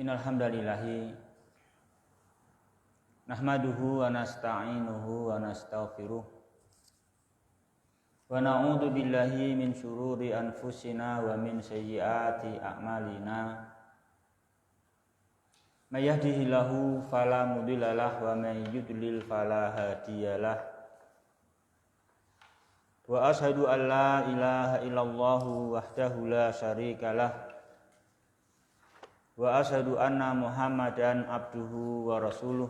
Innal hamdalillahi nahmaduhu wa nasta'inuhu wa nastaghfiruh wa na'udzu billahi min syururi anfusina wa min sayyiati a'malina. May yahdihillahu fala mudhillalah wa may yudlil fala hadiyalah. Wa asyhadu an la ilaha illallah wahdahu la syarikalah. Wa asyhadu anna Muhammadan abduhu wa rasuluh.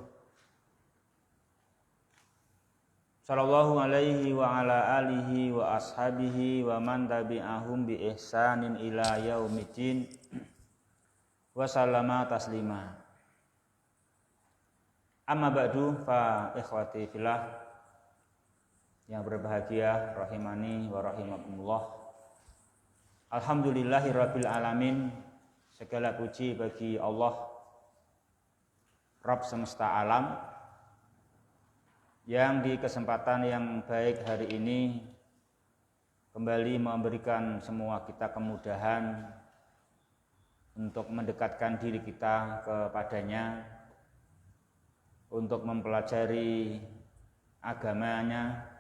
Sallallahu alaihi wa ala alihi wa ashabihi wa man tabi'ahum bi ihsanin ila yaumiddin. Wa sallama taslima. Amma ba'du fa ikhwati fillah yang berbahagia rahimani wa rahimakumullah. Alhamdulillahirabbil alamin. Segala puji bagi Allah Rabb semesta alam yang di kesempatan yang baik hari ini kembali memberikan semua kita kemudahan untuk mendekatkan diri kita kepadanya, untuk mempelajari agamanya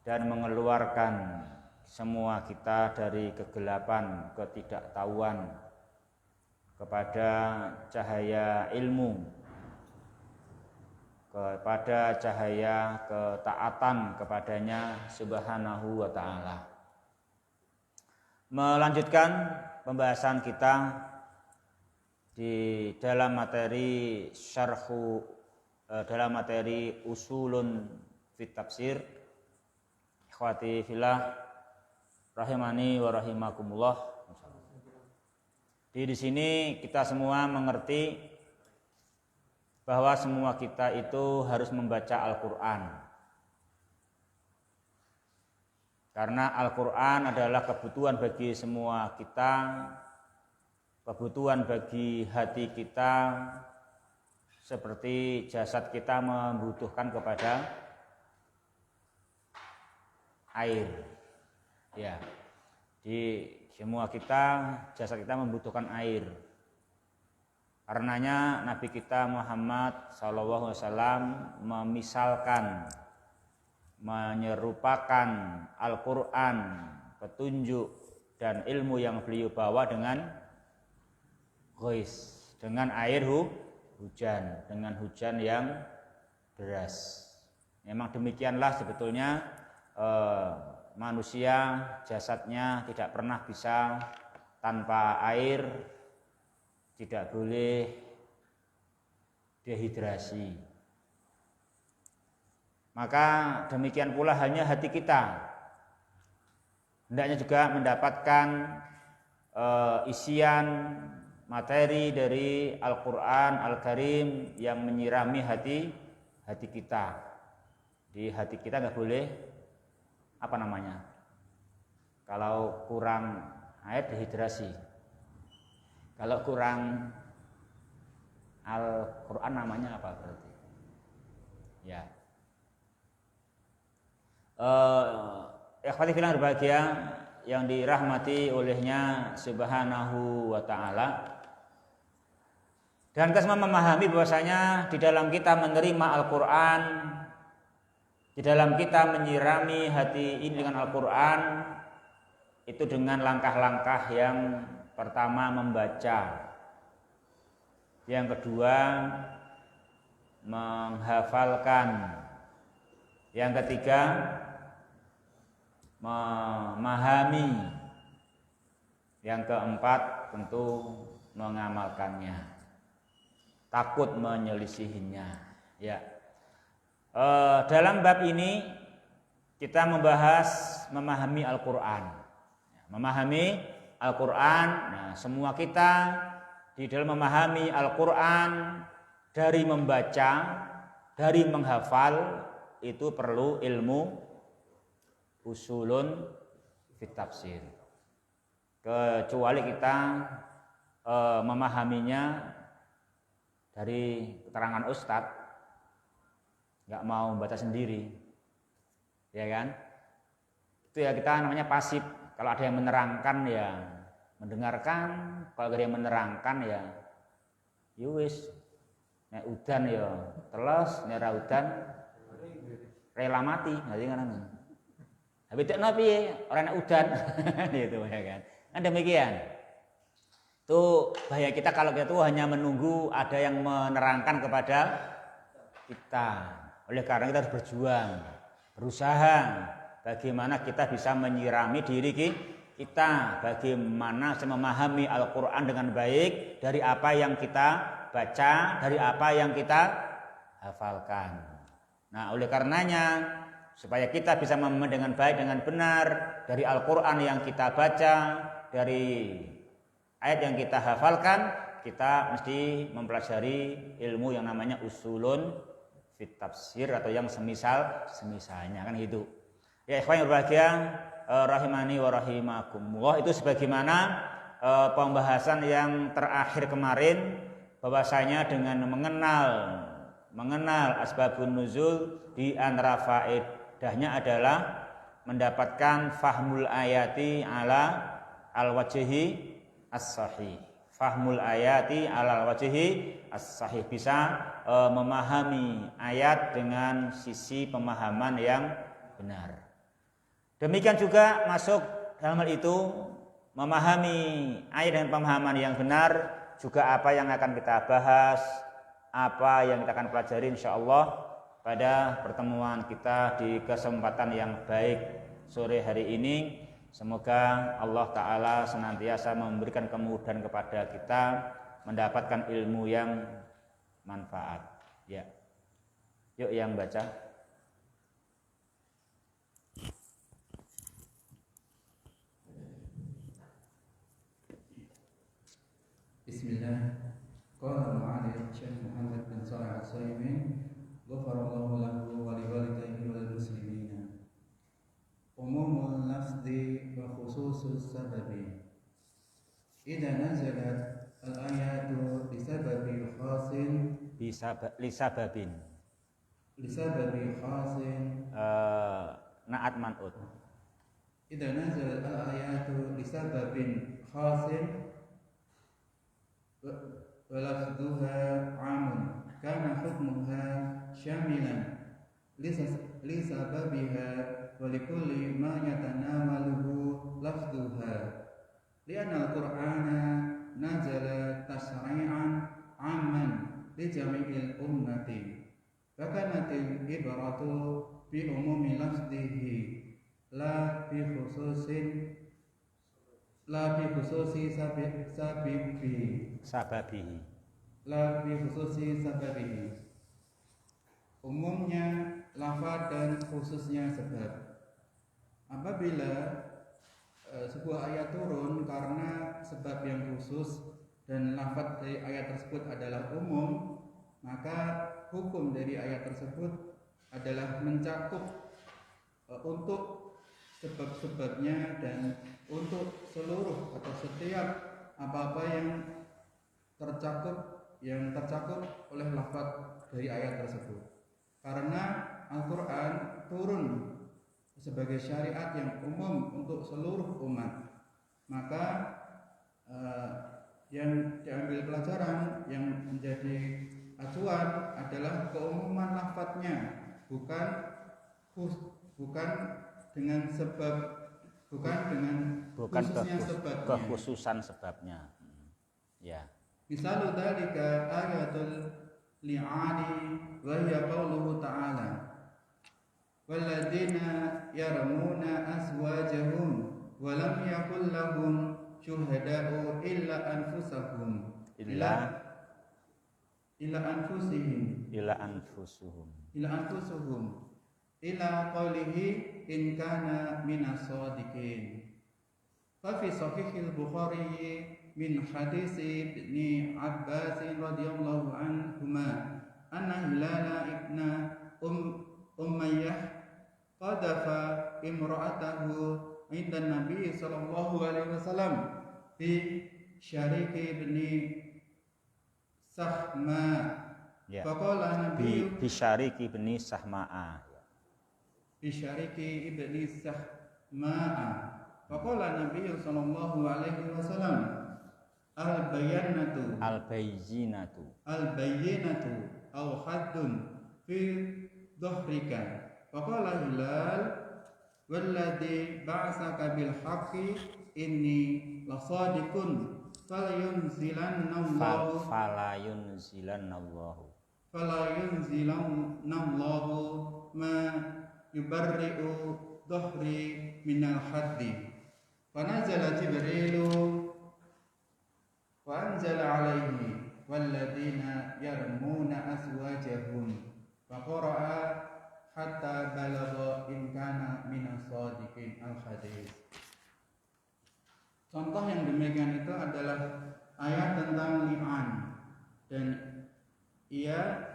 dan mengeluarkan semua kita dari kegelapan, ketidaktahuan kepada cahaya ilmu, kepada cahaya ketaatan kepadanya subhanahu wa ta'ala. Melanjutkan pembahasan kita di dalam materi dalam materi usulun fit tafsir. Ikhwati fillah rahimani wa rahimakumullah. Di sini kita semua mengerti bahwa semua kita itu harus membaca Al-Quran. Karena Al-Quran adalah kebutuhan bagi semua kita, kebutuhan bagi hati kita, seperti jasad kita membutuhkan kepada air. Ya, di semua kita, jasad kita membutuhkan air. Karenanya Nabi kita Muhammad SAW memisalkan, menyerupakan Al-Quran, petunjuk dan ilmu yang beliau bawa dengan ghais, dengan air hujan, dengan hujan yang deras. Memang demikianlah sebetulnya manusia, jasadnya tidak pernah bisa tanpa air, tidak boleh dehidrasi. Maka demikian pula hanya hati kita, hendaknya juga mendapatkan isian materi dari Al-Quran Al-Karim yang menyirami hati kita. Di hati kita nggak boleh kalau kurang air dehidrasi. Kalau kurang Al-Quran namanya apa berarti? Ya. Ikhwati fillah berbahagia yang dirahmati olehnya subhanahu wa ta'ala. Dan kita semua memahami bahwasanya di dalam kita menerima Al-Quran, di dalam kita menyirami hati ini dengan Al-Quran, itu dengan langkah-langkah yang pertama membaca, yang kedua menghafalkan, yang ketiga memahami, yang keempat tentu mengamalkannya, takut menyelisihinya. Ya. Dalam bab ini kita membahas memahami Al-Quran. Memahami Al-Quran, nah, semua kita di dalam memahami Al-Quran, dari membaca, dari menghafal, itu perlu ilmu usulun fit tafsir. Kecuali kita memahaminya dari keterangan ustadz, nggak mau membaca sendiri, ya kan? Itu ya kita namanya pasif. Kalau ada yang menerangkan ya mendengarkan, kalau ada yang menerangkan ya Ya wis. Nek udan ya teles, nek ra udan rela mati, ngerti kan? Tapi bedakno piye? Ora nek udan. Gitu ya kan. Kan demikian. Itu bahaya kita kalau kita tuh hanya menunggu ada yang menerangkan kepada kita. Oleh karena kita harus berjuang, berusaha bagaimana kita bisa menyirami diri kita, bagaimana memahami Al-Quran dengan baik dari apa yang kita baca, dari apa yang kita hafalkan. Nah, oleh karenanya supaya kita bisa memahami dengan baik, dengan benar dari Al-Quran yang kita baca, dari ayat yang kita hafalkan, kita mesti mempelajari ilmu yang namanya usulun fit tafsir atau yang semisalnya kan gitu. Ya ikhwan yang berbahagia, rahimani wa rahimakumullah, itu sebagaimana pembahasan yang terakhir kemarin, bahwasanya dengan mengenal asbabun nuzul, di antara faedahnya adalah mendapatkan fahmul ayati ala al-wajhi as-sahih. Fahmul ayati ala al-wajhi as-sahih, bisa memahami ayat dengan sisi pemahaman yang benar. Demikian juga masuk dalam hal itu memahami ayat dengan pemahaman yang benar juga apa yang akan kita bahas, apa yang kita akan pelajari insyaallah pada pertemuan kita di kesempatan yang baik sore hari ini. Semoga Allah Ta'ala senantiasa memberikan kemudahan kepada kita mendapatkan ilmu yang manfaat. Ya, yuk yang baca. Bismillah. Qala al-mu'allif Syekh Muhammad bin Shalih Al-Utsaimin, ghafarallahu lahu wa liwalidayhi wal muslimin. Umumul lafzi wa khususus sababi. Idza nazalat al-ayatu bisababi khasin Lisababin khasin naat man'ut. Idza nazalat al-ayatu bisababin khasin wa lafzuha 'amun kana hukmuha syamilan lisababiha wa likulli ma yatanawaluhu lafzuha li'anna al-Qur'ana nazala tashri'an 'amman li jami'il ummati wa kanatil ibratu bi umumi lafzihi la bi khususi sababihi. Umumnya lafaz dan khususnya sebab. Apabila sebuah ayat turun karena sebab yang khusus dan lafaz dari ayat tersebut adalah umum, maka hukum dari ayat tersebut adalah mencakup untuk sebab-sebabnya dan untuk seluruh atau setiap apa-apa yang tercakup oleh lafaz dari ayat tersebut. Karena Al-Quran turun sebagai syariat yang umum untuk seluruh umat, maka yang diambil pelajaran, yang menjadi acuan adalah keumuman lafadznya, bukan dengan khususnya sebabnya. Kekhususan sebabnya. Ya. Misalu dzalika ayatul li'ani wa hiya qauluhu ta'ala walladzina yarmuna azwajahum wa lam yakul lahum syuhada'u illa anfusahum illa anfusuhum ila qawlihi in kana minas shadiqin. Fa fi sahihil Bukhari min hadisi Ibni Abbas radhiyallahu anhuma anna Hilala ibna Umayyah qadafa imra'atahu inda Nabi sallallahu alaihi wasallam bi Syariki ibni Sahma. Faqala Nabi bi Syariki ibni Sahma'a. Bisyariki ibni Sahma'a. Faqala Nabi sallallahu alaihi wasallam al-bayyinatu al-bayyinatu aw haddun fi dhahrika. Faqala Hilal walladhi ba'asaka bil haqqi inni lasadiqun falayunzilannallahu ma yubarri'u dhahri minal haddi. Fanazala Jibrilu wa anzala alaihi walladina yarmuna azwajahum faqara'a hatta balagha in kana minas sadiqin al-hadis. Contoh yang demikian itu adalah ayat tentang li'an, dan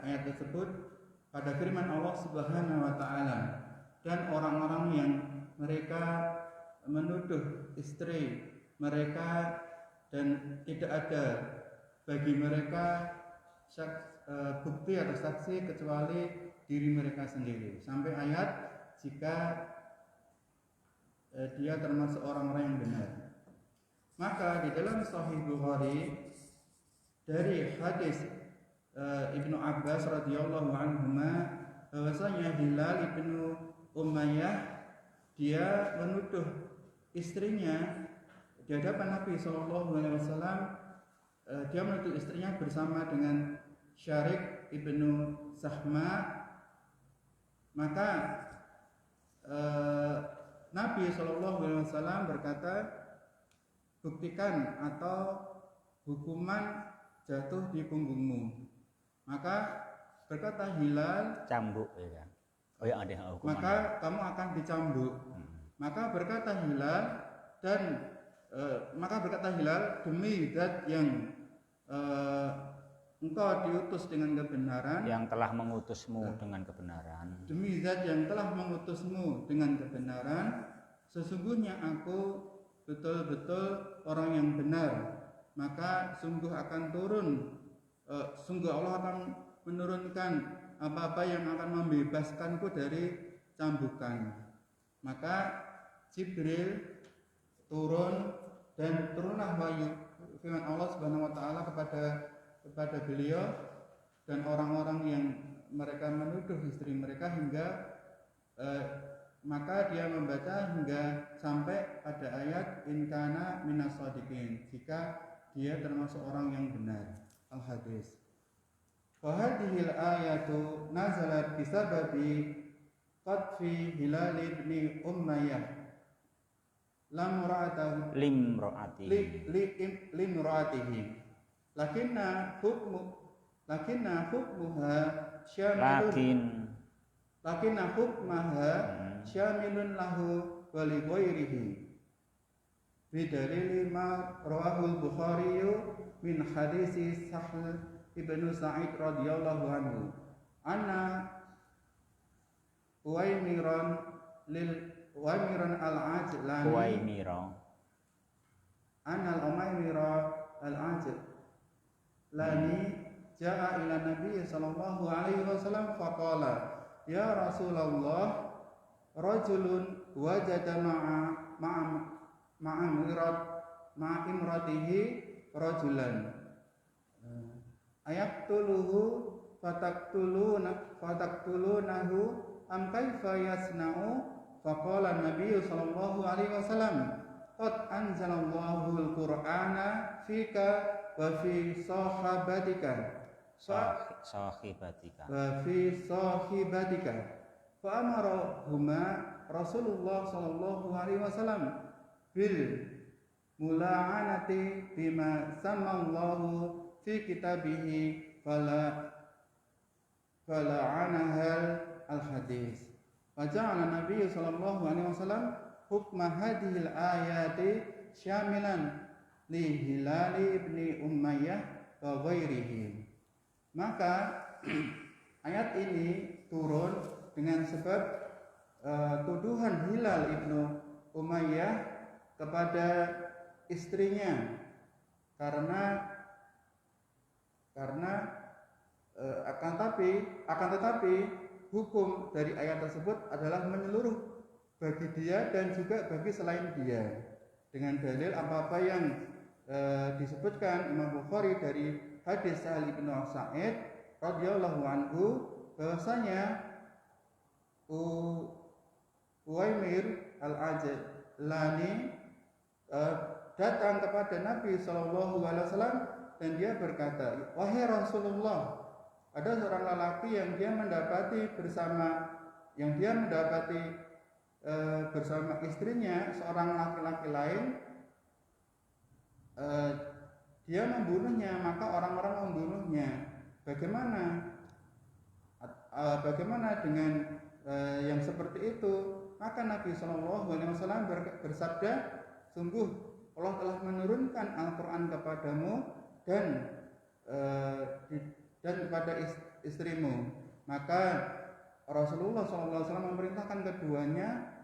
ayat tersebut pada firman Allah Subhanahu wa taala, dan orang-orang yang mereka menuduh istri mereka dan tidak ada bagi mereka bukti atau saksi kecuali diri mereka sendiri, sampai ayat jika dia termasuk orang-orang yang benar. Maka di dalam Sahih Bukhari dari hadis Ibnu Abbas radhiyallahu anhuma, bahwasanya Hilal ibnu Umayyah dia menuduh istrinya di hadapan Nabi Shallallahu Alaihi Wasallam. Dia menuduh istrinya bersama dengan Syarik ibnu Sahma. Maka Nabi Shallallahu Alaihi Wasallam berkata, buktikan atau hukuman jatuh di punggungmu. Maka berkata Hilal, cambuk ya. Oh ya, ada hukuman. Maka kamu akan dicambuk. Maka berkata Hilal demi zat yang engkau diutus dengan kebenaran, yang telah mengutusmu dengan kebenaran. Demi zat yang telah mengutusmu dengan kebenaran, sesungguhnya aku betul-betul orang yang benar. Maka sungguh Allah akan menurunkan apa-apa yang akan membebaskanku dari cambukan. Maka Jibril turun, dan turunlah wahyu firman Allah Subhanahu wa taala kepada beliau dan orang-orang yang mereka menuduh istri mereka hingga maka dia membaca hingga sampai pada ayat in kana minas shadiqin, jika dia termasuk orang yang benar. Al-Hadis. Wa hadhil ayatu nazalat bisababi qadfi Hilal ibn Umayyah limra'atihi lakinna hukmaha syamilun lahu wa li ghairihi bidalili ma rawahul Bukhari min hadisi Sahl ibnu Sa'id radhiyallahu anhu anna Uwaimiran al-Ajlani al-Ajlani ja'a ila Nabi sallallahu alaihi wasallam faqala ya Rasulullah rajulun wajada ma'imratihi rajulan ayaktuluhu fataktulunahu am kaifa yasna'u. Faqala Nabi sallallahu alaihi wasallam qad anzalallahu al-Qur'ana fika wa fi sahibatika fa amara huma Rasulullah sallallahu alaihi wasallam bil mula'anati bima sammallahu fi kitabihi fala'anahal al-hadis. Faja'ala Nabi sallallahu alaihi wasallam hukma hadhil ayati syamilan li Hilal ibni Umayyah wa ghairihi. Maka ayat ini turun dengan sebab tuduhan Hilal ibnu Umayyah kepada istrinya, karena akan tetapi hukum dari ayat tersebut adalah menyeluruh bagi dia dan juga bagi selain dia, dengan dalil apa-apa yang disebutkan Imam Bukhari dari hadis Sahal bin Sa'id radhiyallahu anhu bahwasanya Uwaimir al-Ajlani datang kepada Nabi Shallallahu Alaihi Wasallam dan dia berkata, wahai Rasulullah, ada seorang lelaki yang dia mendapati bersama istrinya seorang laki-laki lain, dia membunuhnya, maka orang-orang membunuhnya. Bagaimana dengan yang seperti itu? Maka Nabi Shallallahu Alaihi Wasallam bersabda, sungguh Allah telah menurunkan Al-Quran kepadamu dan kepada istrimu. Maka Rasulullah SAW memerintahkan keduanya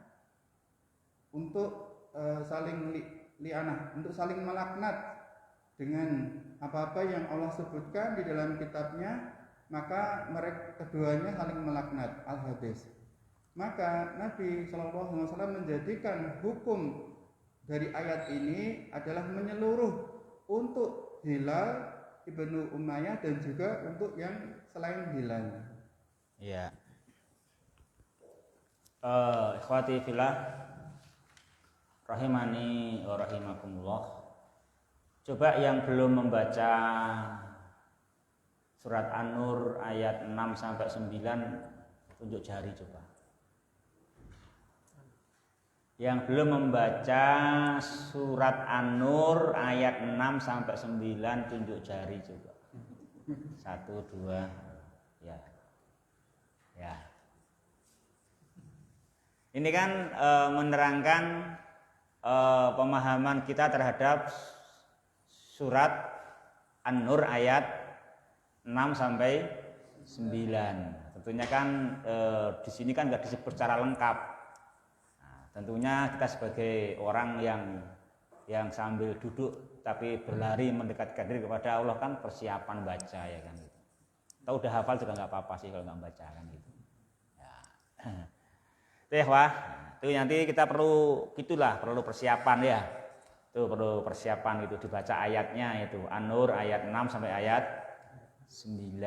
untuk saling li'anah, untuk saling melaknat dengan apa-apa yang Allah sebutkan di dalam kitabnya. Maka mereka keduanya saling melaknat. Al-Hadis. Maka Nabi SAW menjadikan hukum dari ayat ini adalah menyeluruh untuk Hilal ibnu Umayyah dan juga untuk yang selain Hilal. Ya. Ikhwati fillah rahimani wa rahimakumullah. Coba yang belum membaca surat An-Nur ayat 6 sampai 9 tunjuk jari coba. Yang belum membaca surat An-Nur ayat 6 sampai 9 tunjuk jari coba. 1, 2, ya. Ya. Ini kan menerangkan pemahaman kita terhadap surat An-Nur ayat 6 sampai 9. Tentunya kan di sini kan nggak disebut secara lengkap. Tentunya kita sebagai orang yang sambil duduk tapi berlari mendekatkan diri kepada Allah kan persiapan baca ya kan gitu. Kita udah hafal juga nggak apa-apa sih kalau nggak baca kan gitu. Ya. Wah, itu nanti kita perlu persiapan ya. Itu perlu persiapan itu dibaca ayatnya itu An-Nur ayat 6 sampai ayat 9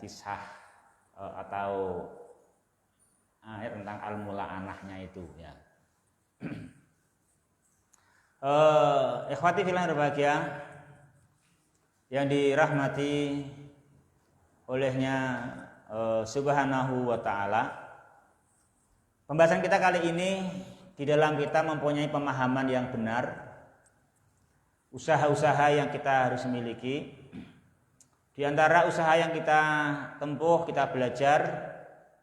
kisah atau ayat tentang al-mula'anahnya itu ya. Ikhwati fillah berbahagia yang dirahmati olehnya subhanahu wa ta'ala. Pembahasan kita kali ini di dalam kita mempunyai pemahaman yang benar, usaha-usaha yang kita harus miliki. Di antara usaha yang kita tempuh, kita belajar.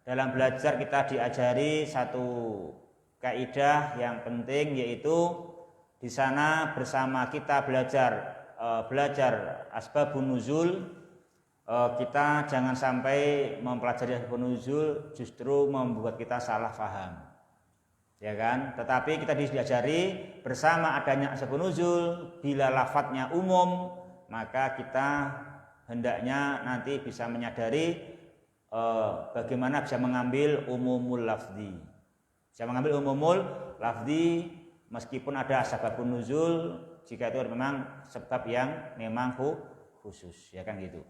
Dalam belajar kita diajari satu kaidah yang penting, yaitu di sana bersama kita belajar asbabun nuzul, kita jangan sampai mempelajari asbabun nuzul justru membuat kita salah faham, ya kan? Tetapi kita diajari bersama adanya asbabun nuzul, bila lafadznya umum maka kita hendaknya nanti bisa menyadari bagaimana bisa mengambil umumul lafzi. Bisa mengambil umumul lafzi meskipun ada sababun nuzul jika itu memang sebab yang memang khusus, ya kan gitu.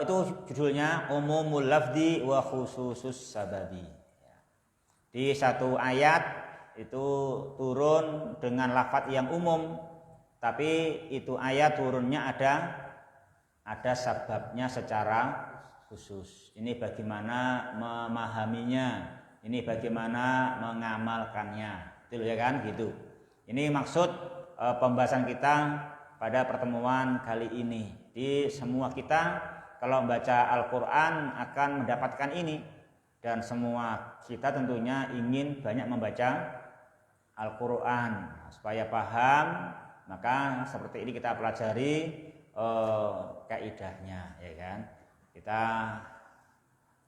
Itu judulnya umumul lafzi wa khususus sababi. Di satu ayat itu turun dengan lafaz yang umum, tapi itu ayat turunnya ada sebabnya secara khusus. Ini bagaimana memahaminya, ini bagaimana mengamalkannya, itu ya kan gitu. Ini maksud pembahasan kita pada pertemuan kali ini. Di semua kita kalau membaca Al-Quran akan mendapatkan ini, dan semua kita tentunya ingin banyak membaca Al-Quran supaya paham. Maka seperti ini kita pelajari kaidahnya, ya kan? Kita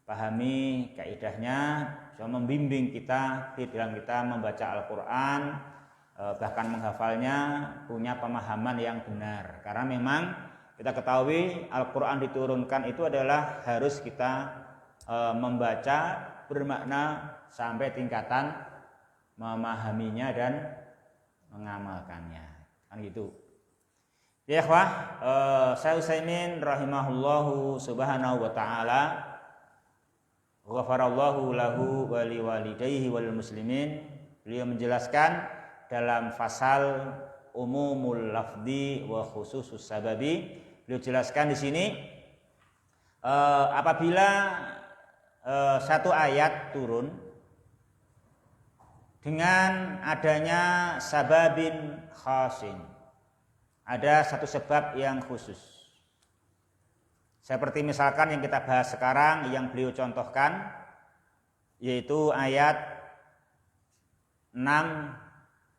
pahami kaidahnya, bisa membimbing kita di dalam kita membaca Al-Quran, bahkan menghafalnya, punya pemahaman yang benar. Karena memang kita ketahui Al-Quran diturunkan itu adalah harus kita membaca bermakna sampai tingkatan memahaminya dan mengamalkannya. Kan gitu. Ya ikhwah, Syekh Utsaimin rahimahullahu subhanahu wa ta'ala, ghafarallahu lahu wa liwalidayhi wal muslimin. Beliau menjelaskan dalam fasal umumul lafdi wa khususus sababi. Beliau jelaskan di sini apabila satu ayat turun dengan adanya sababin khasin, ada satu sebab yang khusus. Seperti misalkan yang kita bahas sekarang, yang beliau contohkan, yaitu ayat 6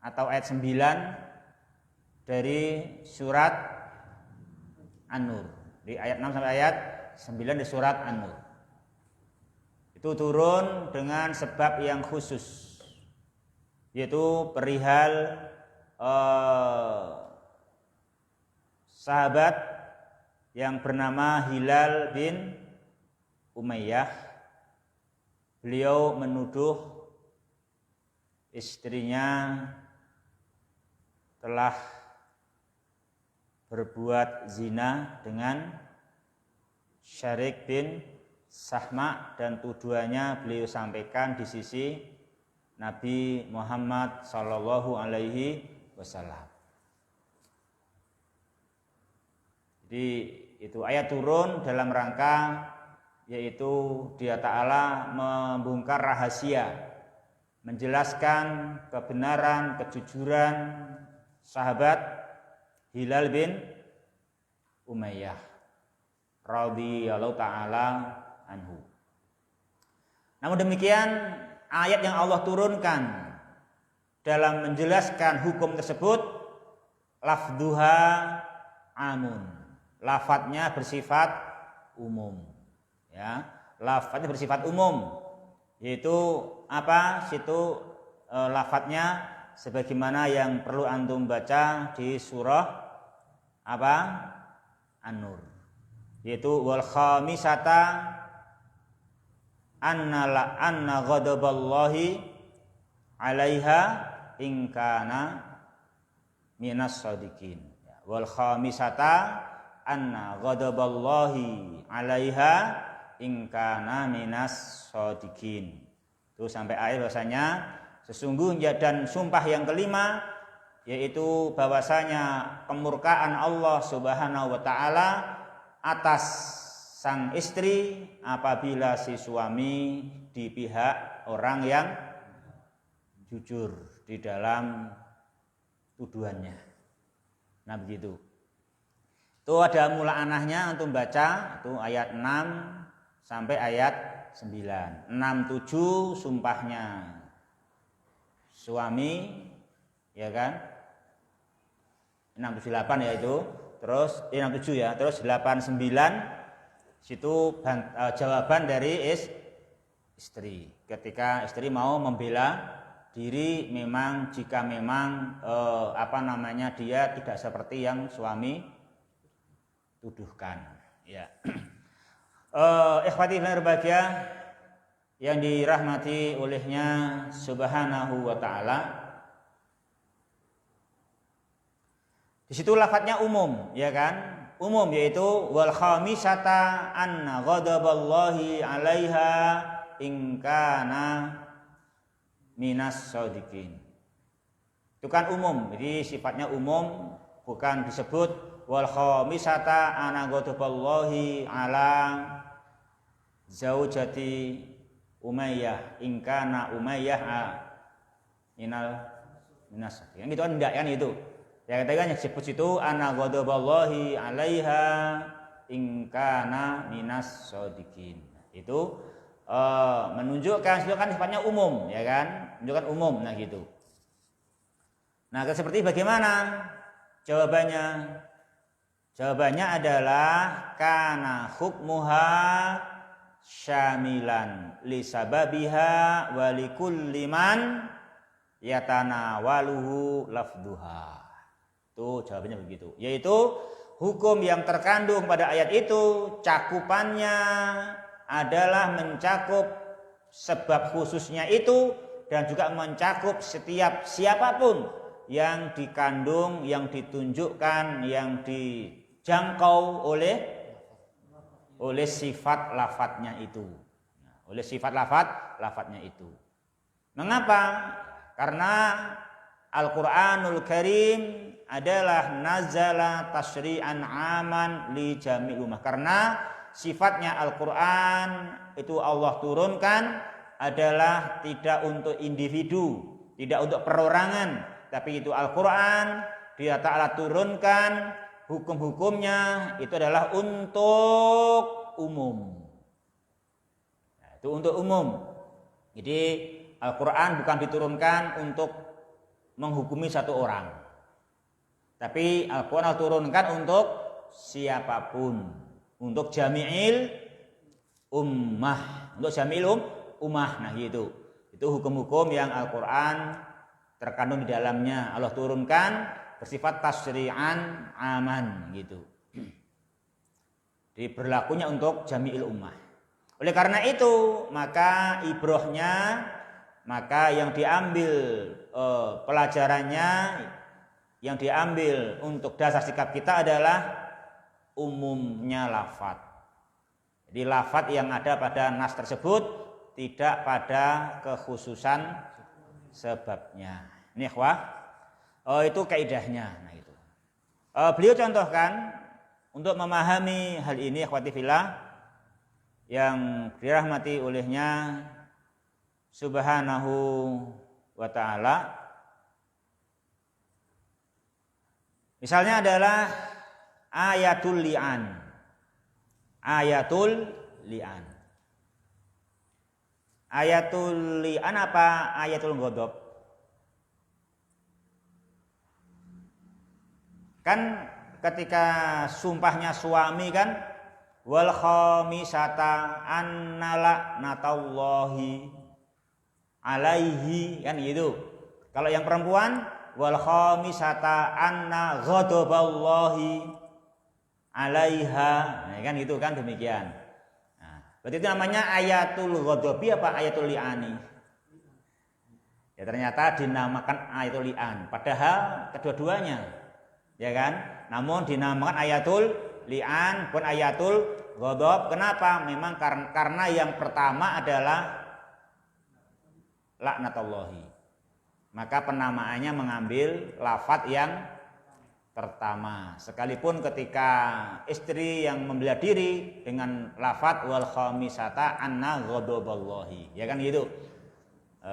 atau ayat 9 dari surat An-Nur. Di ayat 6 sampai ayat 9 di surat An-Nur. Itu turun dengan sebab yang khusus, yaitu perihal sahabat yang bernama Hilal bin Umayyah. Beliau menuduh istrinya telah berbuat zina dengan Syarik bin Sahma, dan tuduhannya beliau sampaikan di sisi Nabi Muhammad sallallahu alaihi wasallam. Jadi itu ayat turun dalam rangka yaitu Dia Ta'ala membongkar rahasia, menjelaskan kebenaran, kejujuran sahabat Hilal bin Umayyah radhiyallahu ta'ala anhu. Namun demikian, ayat yang Allah turunkan dalam menjelaskan hukum tersebut lafduha amun, lafadznya bersifat umum, ya, lafadznya bersifat umum, yaitu apa? Situ lafadznya sebagaimana yang perlu antum baca di surah apa? An-Nur, yaitu wal khamisata anna ghadaballahi 'alaiha in kana minas shadiqin. Wal khamisata anna ghadaballahi 'alaiha in kana minas shadiqin. Itu sampai akhir bahasanya sesungguhnya, dan sumpah yang kelima yaitu bahwasanya kemurkaan Allah Subhanahu wa taala atas sang istri apabila si suami di pihak orang yang jujur di dalam tuduhannya. Nah begitu. Itu ada mula anahnya untuk baca, itu ayat 6 sampai ayat 9. 6-7 sumpahnya suami, ya kan? 6-8 ya itu. Terus 6-7 ya. Terus 8-9 situ jawaban dari istri. Ketika istri mau membela diri, memang jika memang dia tidak seperti yang suami tuduhkan, ya. Ikhwati fillah berbahagia yang dirahmati olehnya Subhanahu wa taala. Di situ lafadznya umum, ya kan? Umum, yaitu wal khamisata anna ghadaballahi 'alaiha in kana minas shadiqin. Itu kan umum, jadi sifatnya umum, bukan disebut wal khamisata anna ghadaballahi 'ala zaujati Umayyah in kana Umayyah minas shadiqin. Itu kan enggak kan itu. Ya katakan yang disebut itu ana ghadaballahi 'alaiha in kana minas shadiqin. Itu menunjukkan sifatnya umum, ya kan? Menunjukkan umum, nah gitu. Nah, seperti bagaimana jawabannya? Jawabannya adalah kana hukmuha syamilan li sababiha wa likulli man yatanawaluhu lafduha. Itu jawabannya begitu, yaitu hukum yang terkandung pada ayat itu cakupannya adalah mencakup sebab khususnya itu dan juga mencakup setiap siapapun yang dikandung, yang ditunjukkan, yang dijangkau oleh sifat lafadznya itu. Oleh sifat lafadznya itu. Mengapa? Karena Al-Qur'anul Karim adalah nazala tasyri'an aman li jami'il ummah. Karena sifatnya Al-Qur'an itu Allah turunkan adalah tidak untuk individu, tidak untuk perorangan, tapi itu Al-Qur'an Dia Ta'ala turunkan hukum-hukumnya itu adalah untuk umum. Nah, itu untuk umum. Jadi Al-Qur'an bukan diturunkan untuk menghukumi satu orang, tapi Al-Quran turunkan untuk siapapun, untuk jami'il ummah, untuk jami'il ummah. Nah gitu, itu hukum-hukum yang Al-Quran terkandung di dalamnya Allah turunkan bersifat tasyri'an aman gitu. Jadi berlakunya untuk jami'il ummah. Oleh karena itu maka ibrohnya, maka yang diambil pelajarannya, yang diambil untuk dasar sikap kita adalah umumnya lafadz. Jadi lafadz yang ada pada nas tersebut tidak pada kekhususan sebabnya. Ini ikhwah, itu kaidahnya. Nah itu. Beliau contohkan untuk memahami hal ini ikhwati fillah yang dirahmati olehnya Subhanahu wa ta'ala. Misalnya adalah ayatul li'an. Ayatul li'an. Ayatul li'an apa ayatul ghadab? Kan ketika sumpahnya suami kan wal khamisata annala natallahi alaihi, kan gitu. Kalau yang perempuan wal khamisata anna ghadaballahi alaiha, nah, kan gitu kan demikian. Nah, berarti itu namanya ayatul ghadabi apa ayatul li'ani? Ya ternyata dinamakan ayatul li'an, padahal kedua-duanya, ya kan? Namun dinamakan ayatul li'an pun ayatul ghadab. Kenapa? Memang karena yang pertama adalah laknatullahi, maka penamaannya mengambil lafadz yang pertama. Sekalipun ketika istri yang membela diri dengan lafadz wal khamisata anna ghadaballahi, ya kan gitu.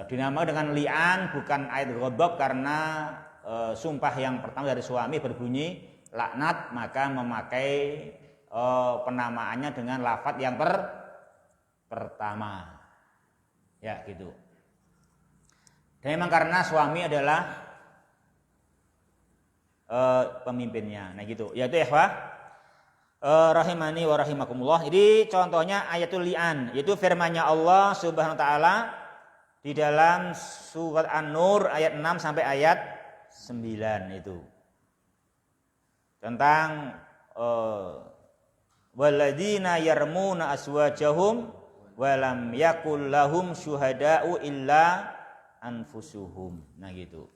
Dinamakan dengan li'an bukan ayat ghadab karena sumpah yang pertama dari suami berbunyi laknat, maka memakai penamaannya dengan lafadz yang pertama. Ya gitu. Dan memang karena suami adalah pemimpinnya. Nah gitu. Yaitu ikhwah rahimani wa rahimakumullah. Ini contohnya ayatul li'an, yaitu firman-Nya Allah Subhanahu wa taala di dalam surat An-Nur ayat 6 sampai ayat 9 itu. Tentang walladzina yarmuna aswajahum wa lam yakul lahum syuhada'u illa anfusuhum. Nah gitu.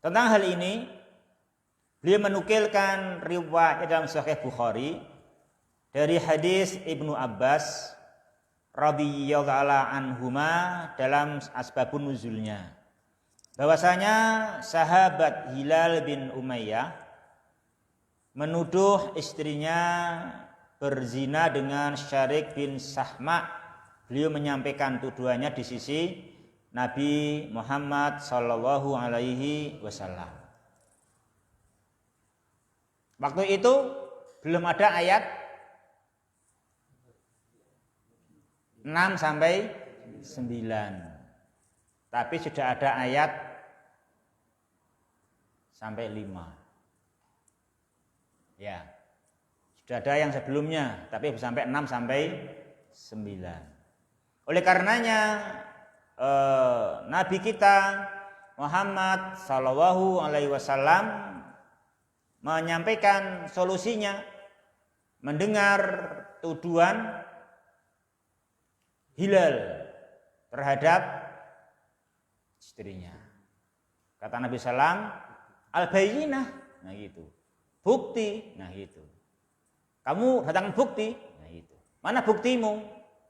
Tentang hal ini beliau menukilkan riwayat dalam Sahih Bukhari dari hadis Ibnu Abbas radhiyallahu anhuma dalam asbabun nuzulnya, bahwasanya sahabat Hilal bin Umayyah menuduh istrinya berzina dengan Syarik bin Sahma. Beliau menyampaikan tuduhannya di sisi Nabi Muhammad sallallahu alaihi wasallam. Waktu itu belum ada ayat 6 sampai 9. Tapi sudah ada ayat sampai 5. Ya. Sudah ada yang sebelumnya, tapi sampai 6 sampai 9. Oleh karenanya Nabi kita Muhammad sallallahu alaihi wasallam menyampaikan solusinya mendengar tuduhan Hilal terhadap istrinya. Kata Nabi Sallam, al-bayyinah, nah gitu. Bukti, nah gitu. Kamu datangkan bukti, nah gitu. Mana buktimu?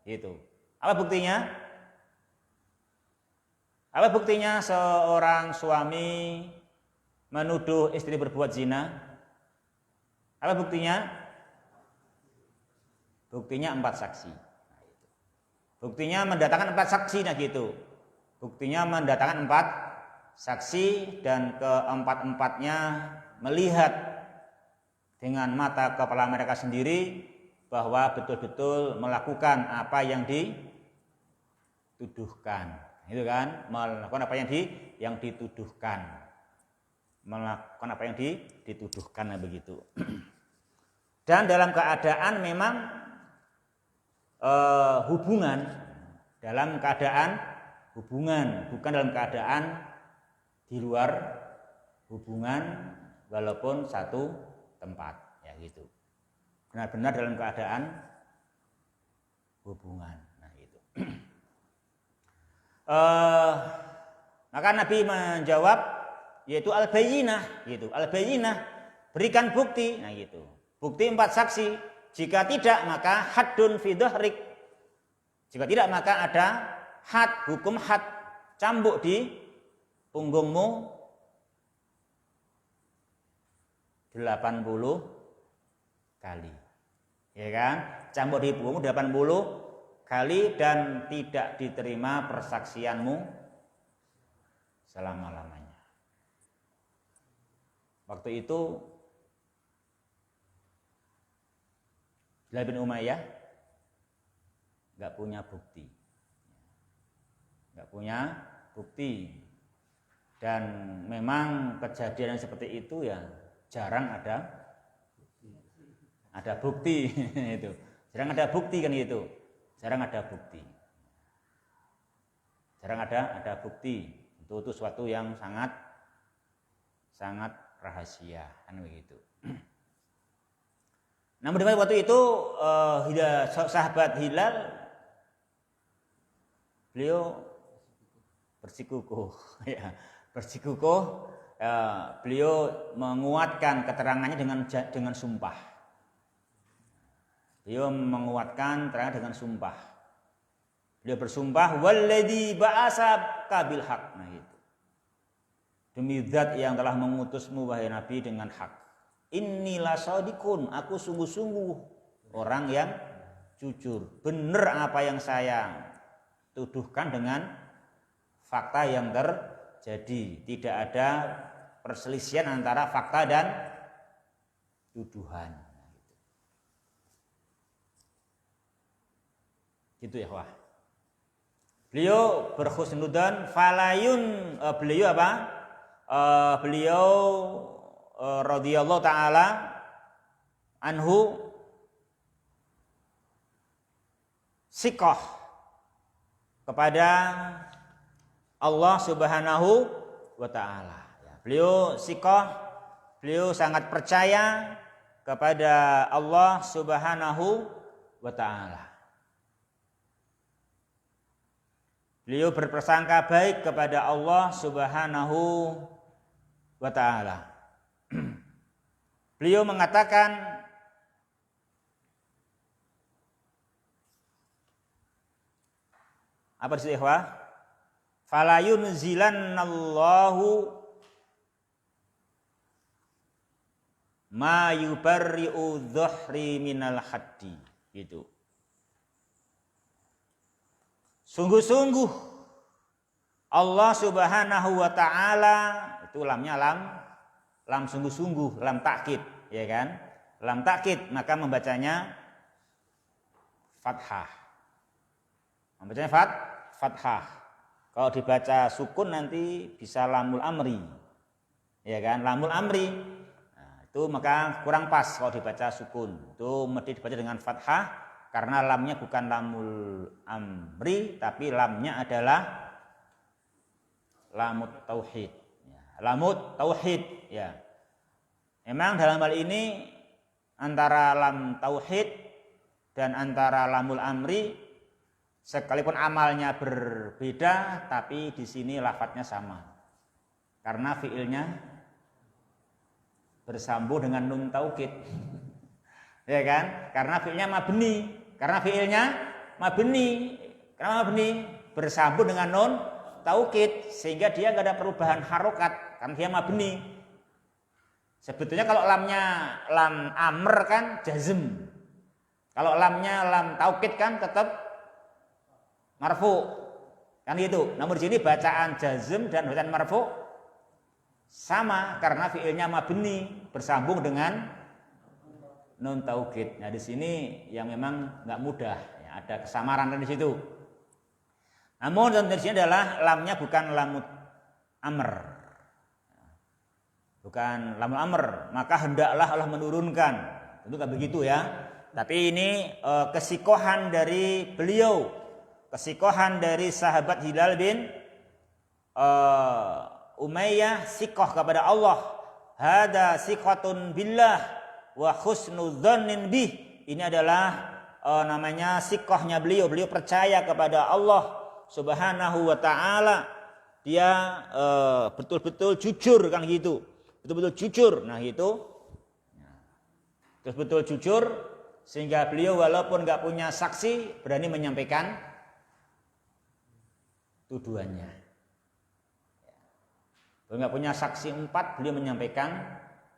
Gitu. Apa buktinya? Apa buktinya seorang suami menuduh istri berbuat zina? Apa buktinya? Buktinya 4 saksi. Nah, gitu. Buktinya mendatangkan 4 saksi, nah gitu. Buktinya mendatangkan 4 saksi dan keempat-empatnya melihat dengan mata kepala mereka sendiri bahwa betul-betul melakukan apa yang dituduhkan, gitu kan? Melakukan apa yang dituduhkan, melakukan apa yang dituduhkan, begitu. Dan dalam keadaan memang hubungan, dalam keadaan hubungan, bukan dalam keadaan di luar hubungan walaupun satu tempat, ya gitu. Benar-benar dalam keadaan hubungan. Nah itu. Maka Nabi menjawab yaitu al-bayyinah, gitu. Al-bayyinah, berikan bukti, nah gitu. Bukti 4 saksi. Jika tidak maka haddun fi dhahrik. Jika tidak maka ada had, hukum had, cambuk di punggungmu 80 kali. Ya kan? Cambuk di punggungmu 80 kali dan tidak diterima persaksianmu selama-lamanya. Waktu itu Bilal bin Umayyah enggak punya bukti. Enggak punya bukti. Dan memang kejadian seperti itu ya jarang ada bukti itu. Jarang ada bukti kan gitu. Jarang ada bukti. Jarang ada bukti. Itu suatu yang sangat rahasia kan begitu. Namun waktu itu sahabat Hilal beliau bersikukuh ya. Bersikukuh, beliau menguatkan keterangannya dengan sumpah. Beliau menguatkan keterangan dengan sumpah. Beliau bersumpah walladzi ba'asaka bil haq. Nah itu. Demi zat yang telah mengutusmu wahai Nabi dengan hak. Innilah shadiqun, aku sungguh-sungguh orang yang jujur. Benar apa yang saya tuduhkan dengan fakta yang terjadi. Tidak ada perselisihan antara fakta dan tuduhan. Gitu ya, wah. Beliau berhusnudzon falayun, beliau apa? Beliau radhiyallahu taala anhu siqah kepada Allah Subhanahu wa taala. Beliau siqah, beliau sangat percaya kepada Allah Subhanahu wa taala. Beliau berprasangka baik kepada Allah Subhanahu wa taala. Beliau mengatakan apa sih ikhwah? Fala yunzilannallahu ma yubarri'u dhuhri minal haddi, gitu. Sungguh-sungguh Allah Subhanahu wa taala, itu lamnya lam sungguh-sungguh, lam takkid, ya kan? Lam takkid, maka membacanya fathah. Membacanya fathah. Kalau dibaca sukun nanti bisa lamul amri, ya kan? Lamul amri, nah, itu maka kurang pas kalau dibaca sukun. Itu mesti dibaca dengan fathah karena lamnya bukan lamul amri, tapi lamnya adalah lamut tauhid. Lamut tauhid, ya. Memang dalam hal ini antara lam tauhid dan antara lamul amri Sekalipun amalnya berbeda, tapi di sini lafadznya sama. Karena fiilnya bersambung dengan nun taukid. Ya kan? Karena fiilnya mabni. Karena mabni bersambung dengan nun taukid, sehingga dia nggak ada perubahan harokat karena dia mabni. Sebetulnya kalau lamnya lam amr kan jazm. Kalau lamnya lam taukid kan tetap marfu, kan gitu. Namun di sini bacaan jazm dan bacaan marfu sama karena fiilnya mabni bersambung dengan nun taukid. Nah di sini yang memang nggak mudah, ya, ada kesamaran di situ. Namun di sini adalah lamnya bukan lamut amr, bukan lamul amr. Maka hendaklah Allah menurunkan. Tentu nggak begitu ya. Tapi ini kesikohan dari beliau. Kesikohan dari sahabat Hilal bin Umayyah, sikoh kepada Allah. Hada sikhatun billah wa husnudzannin bih. Ini adalah namanya sikohnya beliau. Beliau percaya kepada Allah Subhanahu wa ta'ala. Dia betul-betul jujur kan gitu. Betul-betul jujur. Nah itu betul-betul jujur sehingga beliau walaupun nggak punya saksi berani menyampaikan tuduhannya. Beliau nggak punya saksi 4, beliau menyampaikan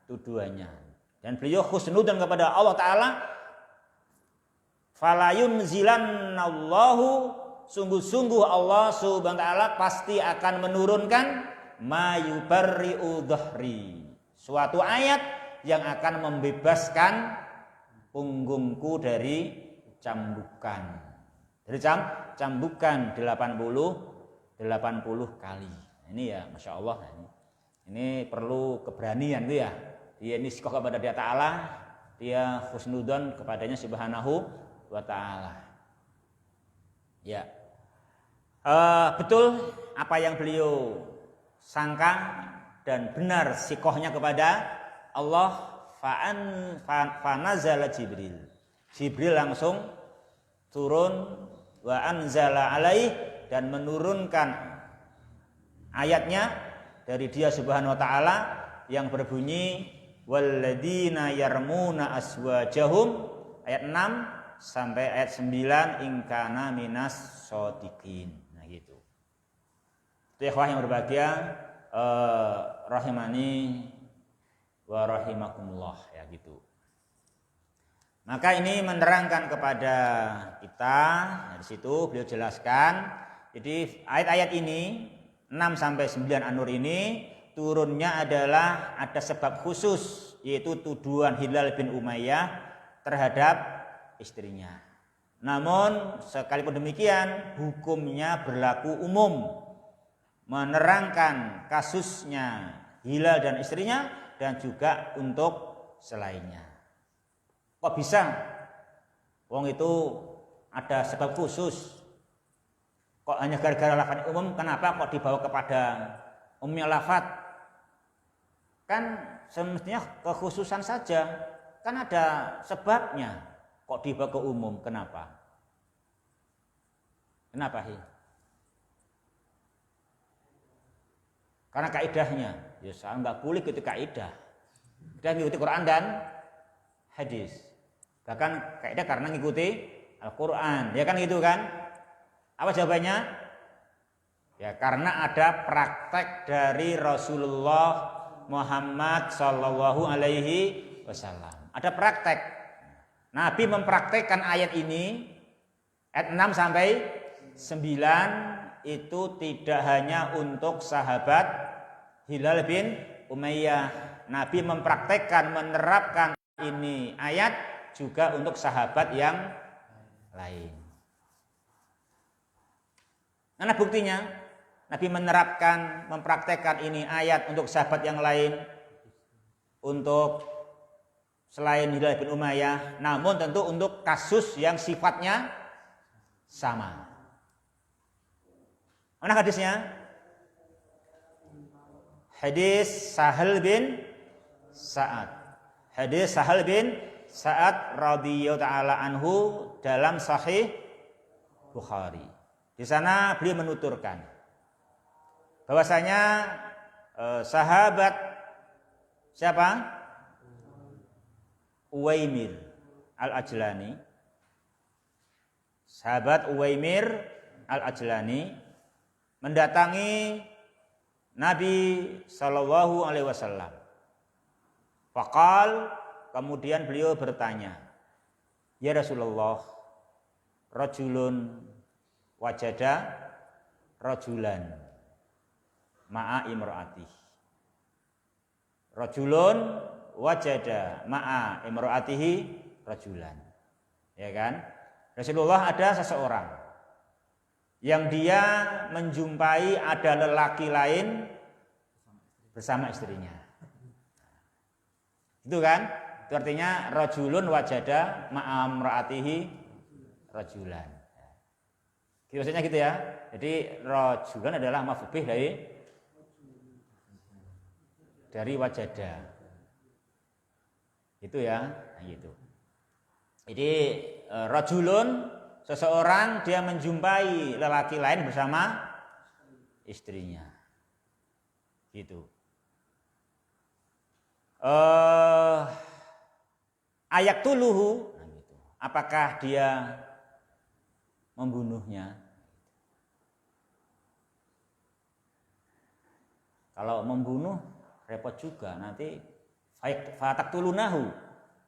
tuduhannya. Dan beliau husnudzan kepada Allah Ta'ala. Falayun zilanallahu, sungguh-sungguh Allah Subhanahu wa Ta'ala pasti akan menurunkan mayubarri'u dhahri, suatu ayat yang akan membebaskan punggungku dari cambukan. Dari cambukan 80 kali. Ini ya Masya Allah. Ini perlu keberanian itu ya. Dia ini sikoh kepada Dia Ta'ala. Dia husnudzon kepadanya Subhanahu wa Ta'ala. Ya. Betul apa yang beliau sangka dan benar sikohnya kepada Allah. Fanazala Jibril. Jibril langsung turun wa anzala alaih dan menurunkan ayatnya dari Dia Subhanahu wa Ta'ala yang berbunyi walladzina yarmuna aswajahum, ayat 6 sampai ayat 9, in kana minas shodiqin. Nah gitu. Itu ikhwah yang berbahagia, rahimani wa rahimakumullah, ya gitu. Maka ini menerangkan kepada kita, dari situ beliau jelaskan. Jadi ayat-ayat ini 6 sampai 9 An-Nur ini turunnya adalah ada sebab khusus, yaitu tuduhan Hilal bin Umayyah terhadap istrinya. Namun sekalipun demikian hukumnya berlaku umum, menerangkan kasusnya Hilal dan istrinya dan juga untuk selainnya. Kok bisa? Wong itu ada sebab khusus. Kok hanya gara-gara lafaz umum, kenapa kok dibawa kepada umumnya lafaz? Kan semestinya kekhususan saja. Kan ada sebabnya. Kok dibawa ke umum? Kenapa? Kenapa sih? Karena kaidahnya, ya saya nggak boleh gitu kaidah. Kita mengikuti Quran dan hadis. Bahkan kaidah karena mengikuti Al-Quran, ya kan gitu kan? Apa jawabannya? Ya karena ada praktek dari Rasulullah Muhammad Sallallahu Alaihi Wasallam. Ada praktek. Nabi mempraktekkan ayat ini, ayat 6 sampai 9 itu tidak hanya untuk sahabat Hilal bin Umayyah. Nabi mempraktekkan, menerapkan ini ayat juga untuk sahabat yang lain. Mana buktinya? Nabi menerapkan, mempraktekkan ini ayat untuk sahabat yang lain, untuk selain Hilal bin Umayyah, namun tentu untuk kasus yang sifatnya sama. Mana hadisnya? Hadis Sahal bin Sa'ad. Hadis Sahal bin Sa'ad radhiyallahu ta'ala anhu dalam Sahih Bukhari. Di sana beliau menuturkan bahwasanya sahabat siapa? Uwaimir Al-Ajlani. Sahabat Uwaimir Al-Ajlani mendatangi Nabi sallallahu alaihi wasallam. Faqal, kemudian beliau bertanya, "Ya Rasulullah, rajulun wajada rajulan ma'a imraatih." Rajulun wajada ma'a imraatihi rajulan. Ya kan? Rasulullah ada seseorang yang dia menjumpai ada lelaki lain bersama istrinya. Itu kan? Itu artinya rajulun wajada ma'a imraatihi rajulan. Maksudnya gitu ya. Jadi rajulan adalah maf'ul bih dari wajada. Itu ya, nah gitu. Jadi rajulun seseorang dia menjumpai lelaki lain bersama istrinya. Gitu. Ayak tuluhu, nah gitu. Apakah dia membunuhnya? Kalau membunuh repot juga, nanti fatak tulunahu,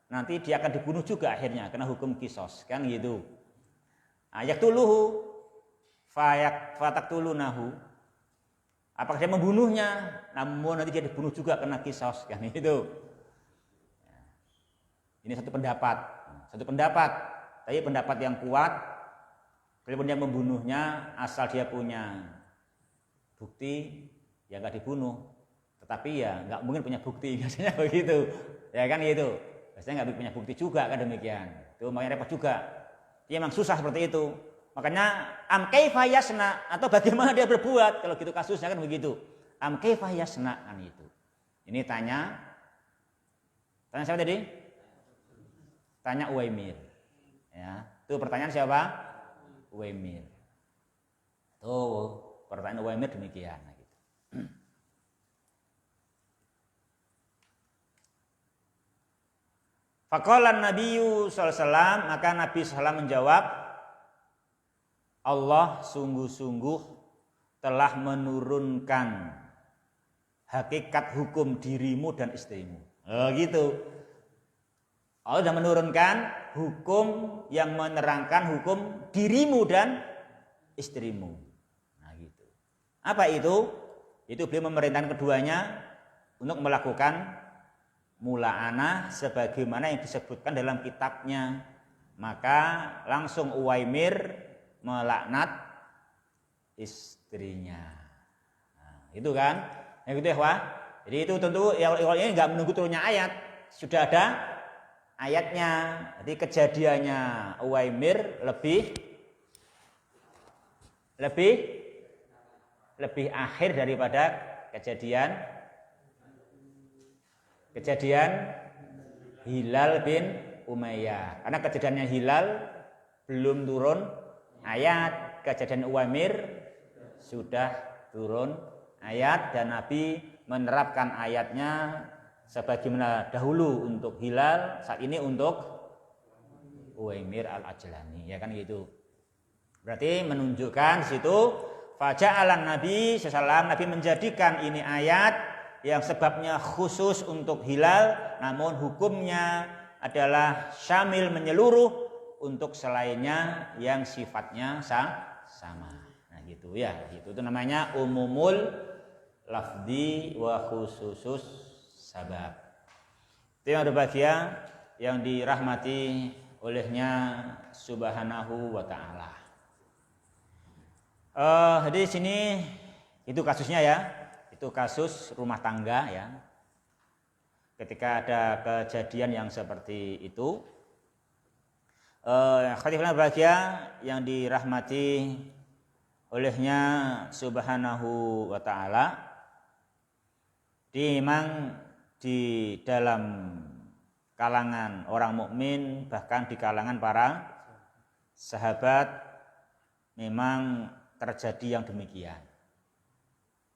nanti dia akan dibunuh juga akhirnya kena hukum kisos, kan gitu. Ayak tuluhu, fatak tulunahu, apakah dia membunuhnya? Namun nanti dia dibunuh juga kena kisos, kan gitu. Ini satu pendapat, tapi pendapat yang kuat, walaupun dia membunuhnya asal dia punya bukti, ya nggak dibunuh. Tetapi ya nggak mungkin punya bukti, biasanya begitu, ya kan gitu. Biasanya nggak punya bukti juga kan demikian. Itu makanya repot juga. Dia memang susah seperti itu. Makanya am kaifa yasna, atau bagaimana dia berbuat kalau gitu kasusnya kan begitu. Am kaifa yasna kan itu. Ini tanya siapa tadi? Tanya Uwaimir. Ya, itu pertanyaan siapa? Uwaimir. Tuh pertanyaan Uwaimir demikian. Gitu. Faqala Nabiyyu sallallahu alaihi wasallam, maka Nabi sallallahu menjawab, Allah sungguh-sungguh telah menurunkan hakikat hukum dirimu dan istrimu. Oh gitu. Allah sudah menurunkan hukum yang menerangkan hukum dirimu dan istrimu. Nah gitu. Apa itu? Itu beliau memerintahkan keduanya untuk melakukan mula'anah sebagaimana yang disebutkan dalam kitabnya. Maka langsung Uwaimir melaknat istrinya. Nah, itu kan? Yang gitu ya, Wah. Jadi itu tentu ya, ini nggak menunggu turunnya ayat, sudah ada ayatnya. Jadi kejadiannya Uwaimir lebih akhir daripada kejadian Hilal bin Umayyah. Karena kejadiannya Hilal belum turun ayat, kejadian Uwaimir sudah turun ayat dan Nabi menerapkan ayatnya sebagaimana dahulu untuk Hilal, saat ini untuk Uwaimir Al-Ajlani, ya kan gitu. Berarti menunjukkan di situ faja'alan Nabi sallallahu Nabi menjadikan ini ayat yang sebabnya khusus untuk Hilal, namun hukumnya adalah syamil menyeluruh untuk selainnya yang sifatnya sama. Nah gitu ya, itu namanya umumul lafdi wa khususus sabab. Itu yang berbahagia yang dirahmati olehnya subhanahu wa ta'ala. Jadi di sini itu kasusnya ya. Itu kasus rumah tangga ya. Ketika ada kejadian yang seperti itu, khatifullah bahagia yang dirahmati olehnya subhanahu wa ta'ala, memang di dalam kalangan orang mukmin, bahkan di kalangan para sahabat, memang terjadi yang demikian.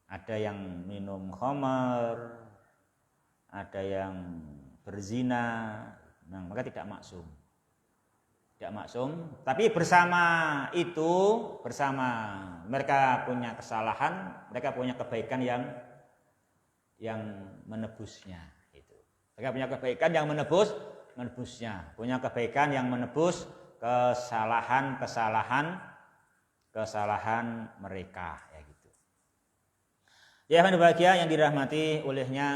Ada yang minum khamar, ada yang berzina, maka tidak maksum. Tidak maksum, tapi bersama itu, bersama mereka punya kesalahan, mereka punya kebaikan yang menebusnya. Itu. Mereka punya kebaikan yang menebusnya, punya kebaikan yang menebus kesalahan mereka. Ya gitu. Ya bahagia yang dirahmati olehnya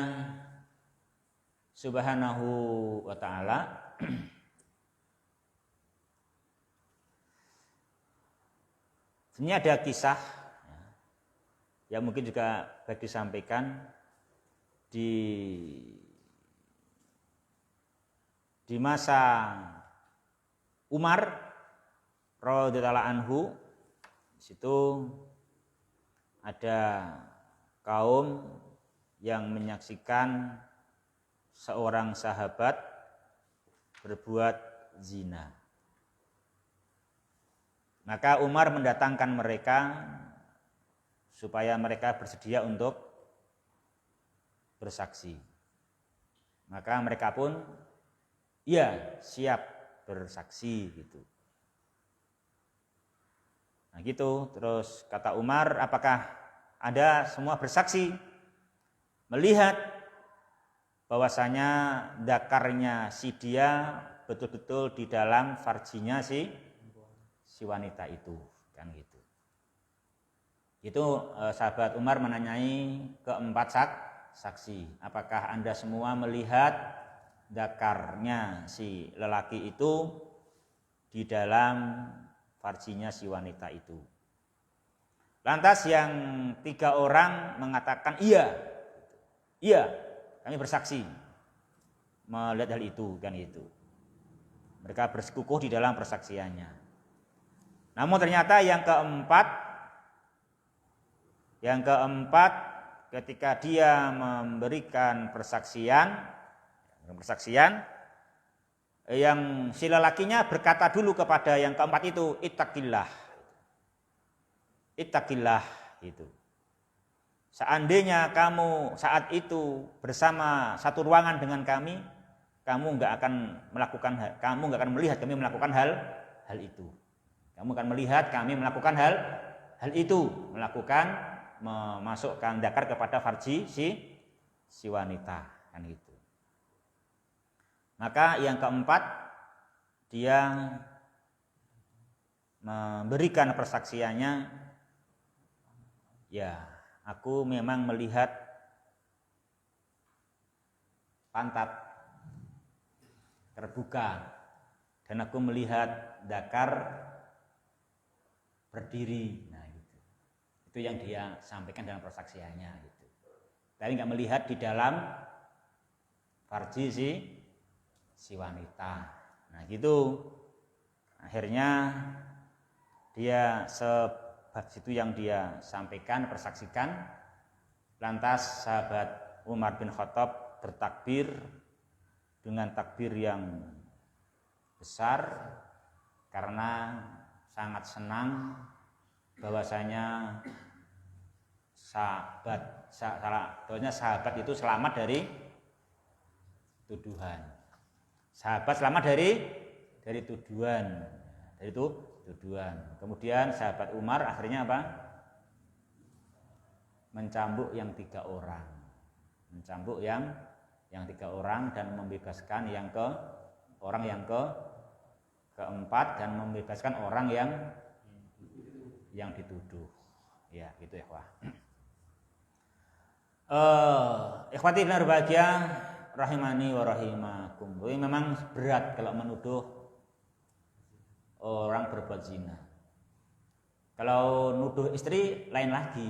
Subhanahu wa ta'ala. Ini ada kisah yang mungkin juga baik disampaikan di masa Umar radhiyallahu anhu. Di situ ada kaum yang menyaksikan seorang sahabat berbuat zina. Maka Umar mendatangkan mereka supaya mereka bersedia untuk bersaksi. Maka mereka pun siap bersaksi gitu. Nah gitu, terus kata Umar, apakah Anda semua bersaksi melihat bahwasanya dakarnya si dia betul-betul di dalam farjinya si wanita itu, kan gitu. Itu sahabat Umar menanyai keempat saksi, apakah Anda semua melihat dakarnya si lelaki itu di dalam farjinya si wanita itu? Lantas yang 3 orang mengatakan iya, kami bersaksi melihat hal itu, kan itu. Mereka bersekukuh di dalam persaksiannya. Namun ternyata yang keempat ketika dia memberikan persaksian, yang si lelakinya berkata dulu kepada yang keempat itu, ittaqillah itu. Seandainya kamu saat itu bersama satu ruangan dengan kami, kamu nggak akan melihat kami melakukan hal itu. Kamu akan melihat kami melakukan hal itu, memasukkan dakar kepada farji si wanita, kan gitu. Maka yang keempat dia memberikan persaksiannya, ya aku memang melihat pantat terbuka dan aku melihat dakar berdiri. Nah gitu. Itu yang dia sampaikan dalam persaksiannya gitu. Tapi nggak melihat di dalam farji si wanita. Nah gitu. Akhirnya dia sebab itu yang dia sampaikan, persaksikan. Lantas sahabat Umar bin Khattab bertakbir dengan takbir yang besar karena sangat senang bahwasanya sahabat itu selamat dari tuduhan. Sahabat selamat dari tuduhan. Kemudian sahabat Umar akhirnya apa? Mencambuk yang 3 orang. Mencambuk yang 3 orang dan membebaskan orang yang keempat dan membebaskan orang yang dituduh. Ya, gitu ya, Wah. Ikhwati fillah berbahagia rahimani wa rahimakum. Ini memang berat kalau menuduh orang berbuat zina. Kalau nuduh istri lain lagi.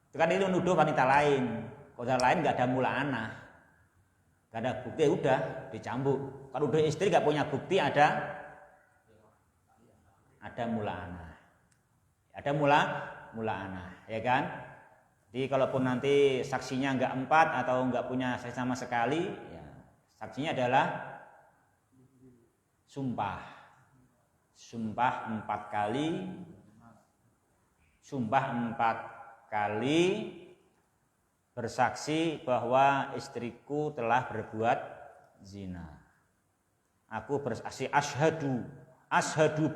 Itu kan itu nuduh wanita lain. Wanita lain enggak ada mula'anah. Enggak ada bukti, udah dicambuk. Kalau nuduh istri enggak punya bukti, ada mula'anah. Ada mula'anah, ya kan? Jadi kalaupun nanti saksinya enggak 4 atau enggak punya saksi sama sekali, ya, saksinya adalah sumpah 4 kali sumpah 4 kali bersaksi bahwa istriku telah berbuat zina. Aku bersaksi asyhadu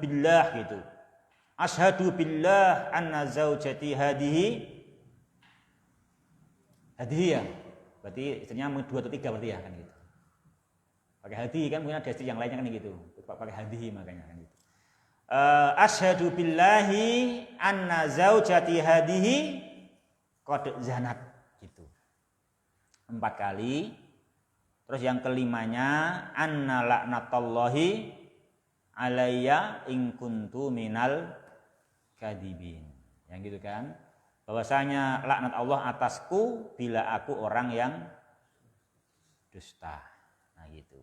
billah gitu. Asyhadu billah anna zaujati hadihi ya. Berarti istrinya 2 atau 3 berarti ya kan gitu. Pakai hadi kan mungkin ada istri yang lainnya kan gitu. Pakai hadihi makanya kan gitu. Asyhadu billahi anna zaujati hadihi qad zanat gitu. 4 kali. Terus yang kelimanya anna laknatullahi alayya in kuntu minal kadibin. Yang gitu kan? Bahwasanya laknat Allah atasku bila aku orang yang dusta. Nah gitu.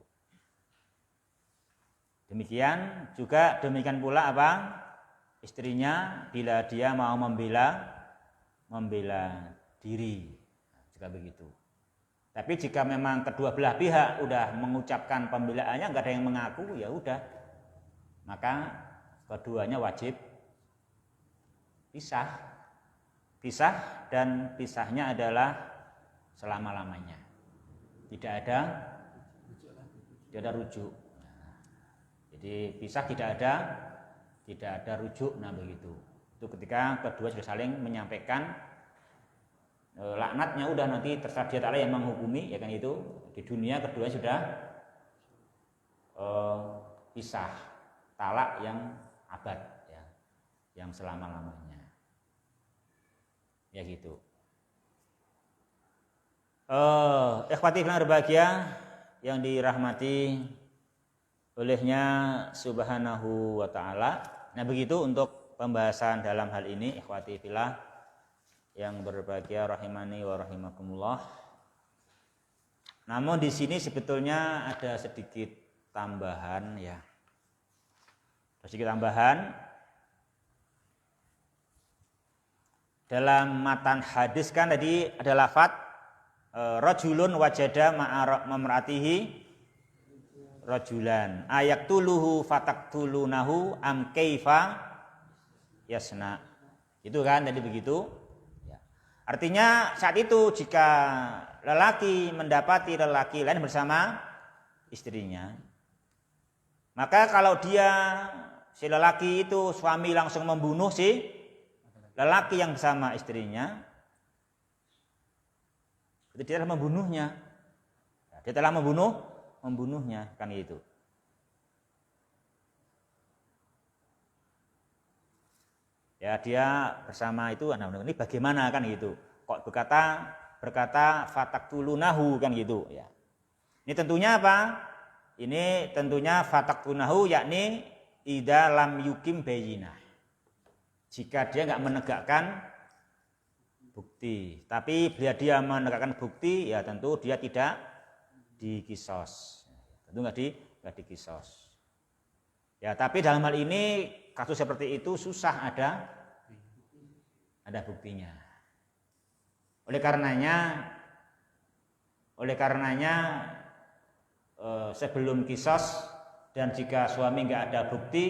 Demikian pula apa? Istrinya bila dia mau membela diri. Nah, juga begitu. Tapi jika memang kedua belah pihak udah mengucapkan pembelaannya enggak ada yang mengaku, ya udah. Maka keduanya wajib pisah dan pisahnya adalah selama-lamanya. Tidak ada rujuk. Jadi pisah tidak ada rujuk. Nah begitu. Itu ketika kedua sudah saling menyampaikan laknatnya, udah nanti terserah dia Ta'ala yang menghukumi, ya kan itu. Di dunia kedua sudah pisah, talak yang abad ya, yang selama-lamanya. Ya gitu. Ikhwati fillah berbahagia yang dirahmati olehnya Subhanahu wa ta'ala. Nah begitu untuk pembahasan dalam hal ini, ikhwati fillah yang berbahagia rahimani wa rahimakumullah. Namun di sini sebetulnya ada sedikit tambahan ya. Sedikit tambahan. Dalam matan hadis kan tadi ada lafaz rajulun wajada ma'a mamra'atihi rajulan ayaktuluhu fataktulunahu am kaifa yasna. Itu kan tadi begitu. Ya. Artinya saat itu jika lelaki mendapati lelaki lain bersama istrinya, maka kalau si lelaki itu suami langsung membunuh si lelaki yang bersama istrinya, itu dia telah membunuhnya. Dia telah membunuhnya kan itu. Ya dia bersama itu, nah ini bagaimana kan gitu. Kok berkata fataktulunahu kan gitu ya. Ini tentunya apa? Ini tentunya fataktulunahu yakni idza lam yukim bayyinah. Jika dia enggak menegakkan bukti. Tapi bila dia menegakkan bukti, ya tentu dia tidak dikisos. Tentu enggak dikisos. Ya, tapi dalam hal ini kasus seperti itu susah ada buktinya. Oleh karenanya sebelum kisos dan jika suami enggak ada bukti,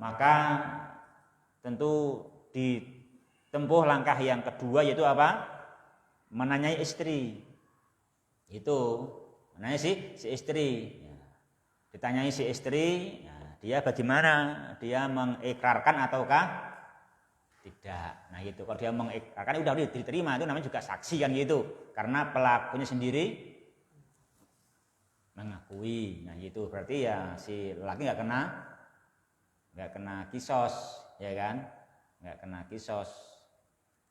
maka tentu ditempuh langkah yang kedua, yaitu apa? Menanyai istri. Itu menanyai si istri. Ditanyai si istri, dia bagaimana? Dia mengikrarkan ataukah tidak? Nah itu kalau dia mengikrarkan udah diterima, itu namanya juga saksi kan gitu. Karena pelakunya sendiri mengakui. Nah itu berarti ya si lelaki nggak kena kisos, ya kan? Nggak kena kisos.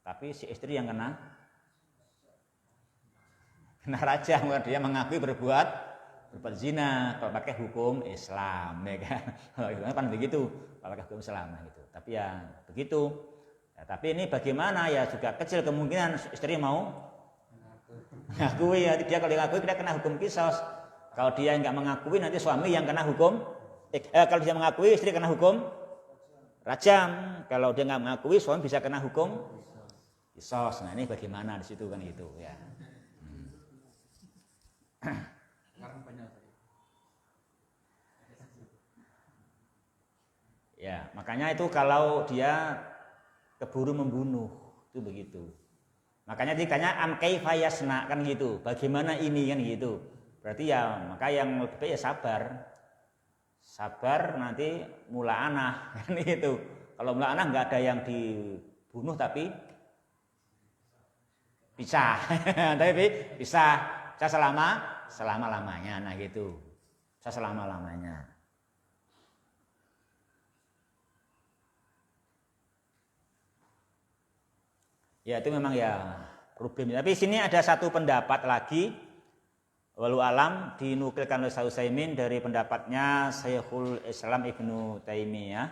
Tapi si istri yang kena rajam, dia mengakui berbuat zina kalau pakai hukum Islam, ya kan? Kan begitu, kalau pakai hukum Islam gitu. Tapi ya begitu. Ya, tapi ini bagaimana ya juga kecil kemungkinan istri mau mengakui ya. Dia kalau mengakui dia kena hukum kisos. Kalau dia nggak mengakui nanti suami yang kena hukum. Kalau dia mengakui istri kena hukum rajam. Kalau dia nggak mengakui suami bisa kena hukum kisos. Nah ini bagaimana di situ kan gitu ya. Ya, Makanya itu kalau dia keburu membunuh itu begitu. Makanya ditanya am kaifa yasna kan gitu. Bagaimana ini kan gitu. Berarti ya maka yang lebih baik ya sabar. Sabar nanti mula anah kan itu. Kalau mula anah nggak ada yang dibunuh tapi pisah. Tapi pisah selama-lamanya nah gitu. Bisa selama-lamanya. Ya itu memang ya problem. Tapi sini ada satu pendapat lagi, walau alam dinukilkan oleh Syekh Utsaimin dari pendapatnya Syekhul Islam Ibnu Taimiyah.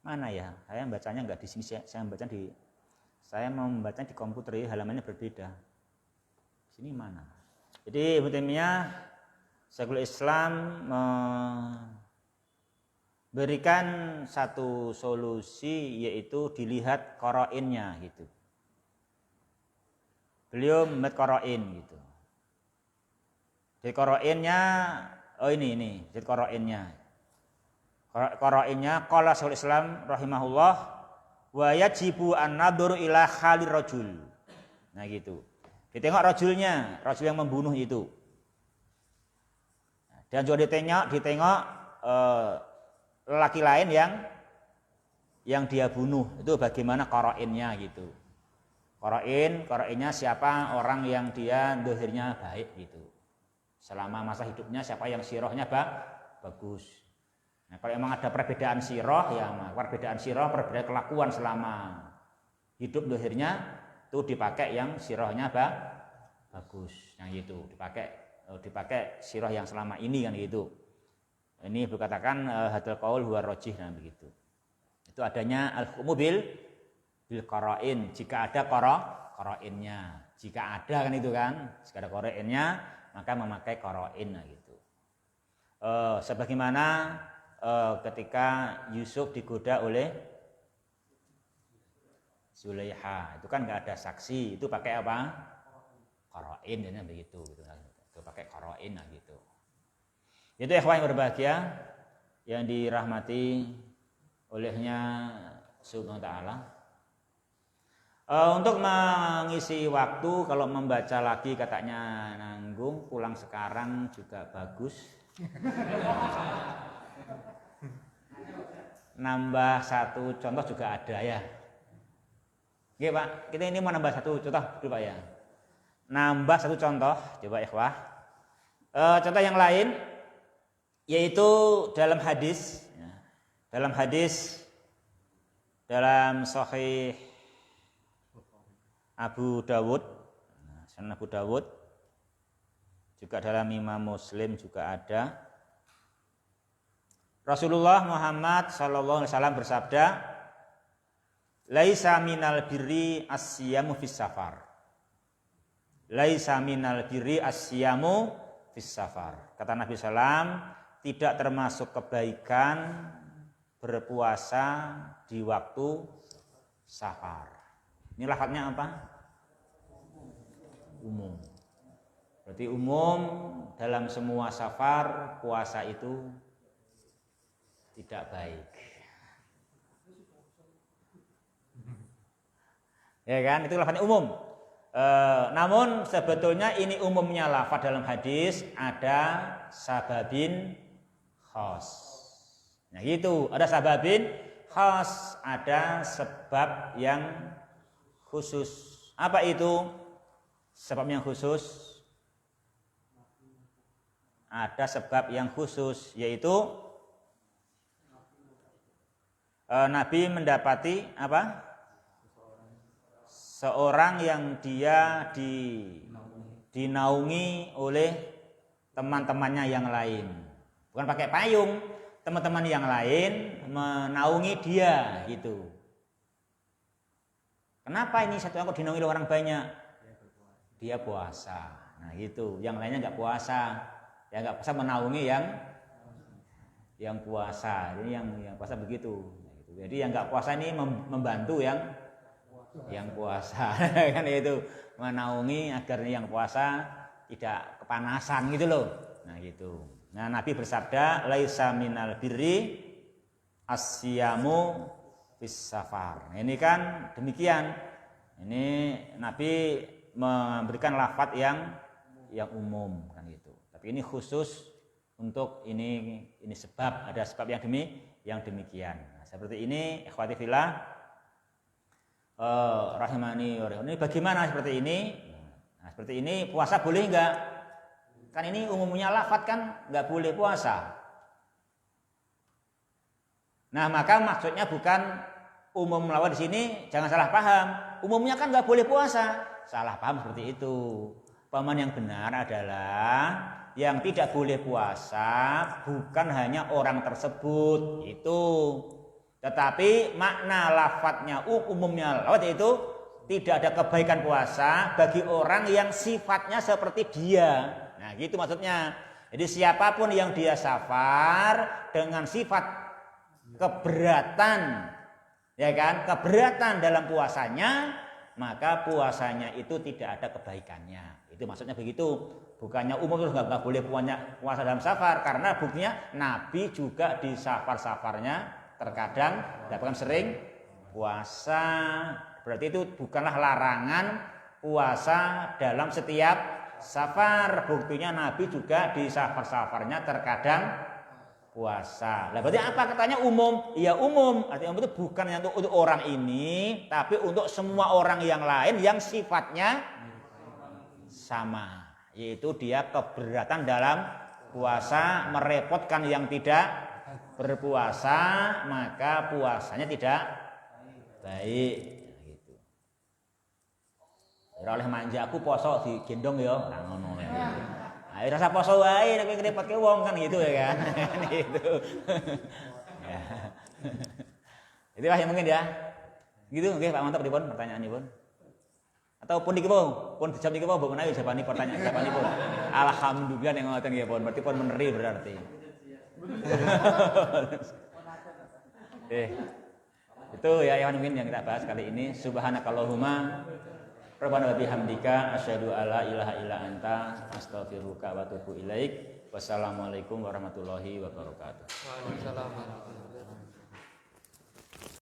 Mana ya? Saya bacanya nggak di sini. Saya mau membaca di komputer ya, halamannya berbeda. Sini mana? Jadi Ibnu Taimiyah Syekhul Islam memberikan satu solusi yaitu dilihat qarainnya gitu. Beliau membuat qarain gitu. Jadi qarainnya ini jadi qarainnya. Qarainnya qala Syekhul Islam rahimahullah wa yajibu an-nadhuru ila khalir rajul. Nah gitu. Ditengok rajulnya, rajul yang membunuh itu. Dan juga ditengok lelaki lain yang dia bunuh itu bagaimana qarainnya gitu. Qarainnya siapa orang yang dia zahirnya baik gitu. Selama masa hidupnya siapa yang sirahnya bagus. Nah, kalau emang ada perbedaan sirah ya perbedaan kelakuan selama hidup zahirnya itu dipakai yang sirahnya bagus. Yang gitu dipakai sirah yang selama ini kan gitu. Ini berkatakan hadal qaul huwa rajih dan begitu. Itu adanya al-hukmu bil qarain jika ada qarainnya. Jika ada kan itu kan, jika ada qarainnya maka memakai qarain gitu. Sebagaimana ketika Yusuf digoda oleh Zulaiha, itu kan nggak ada saksi, itu pakai apa? Qarain dan begitu gitu. Pakai qarain gitu. Itu ikhwan yang berbahagia yang dirahmati olehnya Subhanahu wa taala. Untuk mengisi waktu kalau membaca lagi katanya nanggung, pulang sekarang juga bagus. Nambah satu contoh juga ada ya. Oke Pak, kita ini mau nambah satu contoh dulu Pak ya. Nambah satu contoh, coba ikhwah. Contoh yang lain yaitu dalam hadis dalam Sahih Abu Dawud, Sunan Abu Dawud, juga dalam Imam Muslim juga ada. Rasulullah Muhammad sallallahu alaihi wasallam bersabda, "Laisa minal birri as-siyamu fis safar." Laisa minal birri as-siyamu fis safar. Kata Nabi sallam, tidak termasuk kebaikan berpuasa di waktu safar. Ini lafadznya apa? Umum. Berarti umum dalam semua safar puasa itu tidak baik. Ya kan? Itu lafadznya umum. Namun sebetulnya ini umumnya lafaz dalam hadis ada sababin khas. Nah gitu, ada sababin khas, ada sebab yang khusus. Apa itu sebab yang khusus? Ada sebab yang khusus yaitu Nabi mendapati apa? Seorang yang dia dinaungi oleh teman-temannya yang lain. Bukan pakai payung, teman-teman yang lain menaungi dia gitu. Kenapa ini satu orang dinaungi oleh orang banyak? Dia puasa. Nah gitu, yang lainnya nggak puasa. Yang nggak puasa menaungi yang puasa. Jadi yang puasa begitu. Nah, gitu. Jadi yang nggak puasa ini membantu yang yang puasa kan itu menaungi agar yang puasa tidak kepanasan gitu loh. Nah gitu. Nah Nabi bersabda laisa minal birri asyamu fis safar. Ini kan demikian. Ini Nabi memberikan lafaz yang umum kan gitu. Tapi ini khusus untuk ini sebab, ada sebab yang demikian. Nah, seperti ini ikhwati fillah rahimani wa rahimani. Bagaimana seperti ini? Nah, seperti ini puasa boleh enggak? Kan ini umumnya lafaz kan enggak boleh puasa. Nah, maka maksudnya bukan umum lafaz di sini, jangan salah paham. Umumnya kan enggak boleh puasa. Salah paham seperti itu. Pahaman yang benar adalah yang tidak boleh puasa bukan hanya orang tersebut itu, tetapi makna lafadznya umumnya lafadz itu tidak ada kebaikan puasa bagi orang yang sifatnya seperti dia. Nah gitu maksudnya. Jadi siapapun yang dia safar dengan sifat keberatan, ya kan, keberatan dalam puasanya, maka puasanya itu tidak ada kebaikannya. Itu maksudnya begitu. Bukannya umum terus nggak boleh puasa dalam safar, karena buktinya Nabi juga di safar-safarnya terkadang bahkan sering puasa. Berarti itu bukanlah larangan puasa dalam setiap safar. Buktinya Nabi juga di safar-safarnya terkadang puasa. Lah berarti apa katanya umum? Iya umum. Artinya umum itu bukan hanya untuk orang ini, tapi untuk semua orang yang lain yang sifatnya sama. Yaitu dia keberatan dalam puasa, merepotkan yang tidak berpuasa, maka puasanya tidak baik gitu. Ora oleh manja aku poso digendong ya, ora ngono ya. Ayo rasa poso wae nek ngrepotke wong kan gitu ya kan. Gitu. Ya. Itu yang mungkin ya. Gitu nggih Pak Mantap pripun pertanyaanipun? Ataupun niki pun jam niki mbok menawi jawabane pertanyaanipun. Alhamdulillah nek ngoten nggih pun berarti pun meneri berarti. Itu ya yang mungkin yang kita bahas kali ini. Subhanakallahumma rabbana wa bihamdika asyhadu alla ilaha illa anta astaghfiruka wa atubu ilaik. Wassalamualaikum warahmatullahi wabarakatuh. Waalaikumsalam.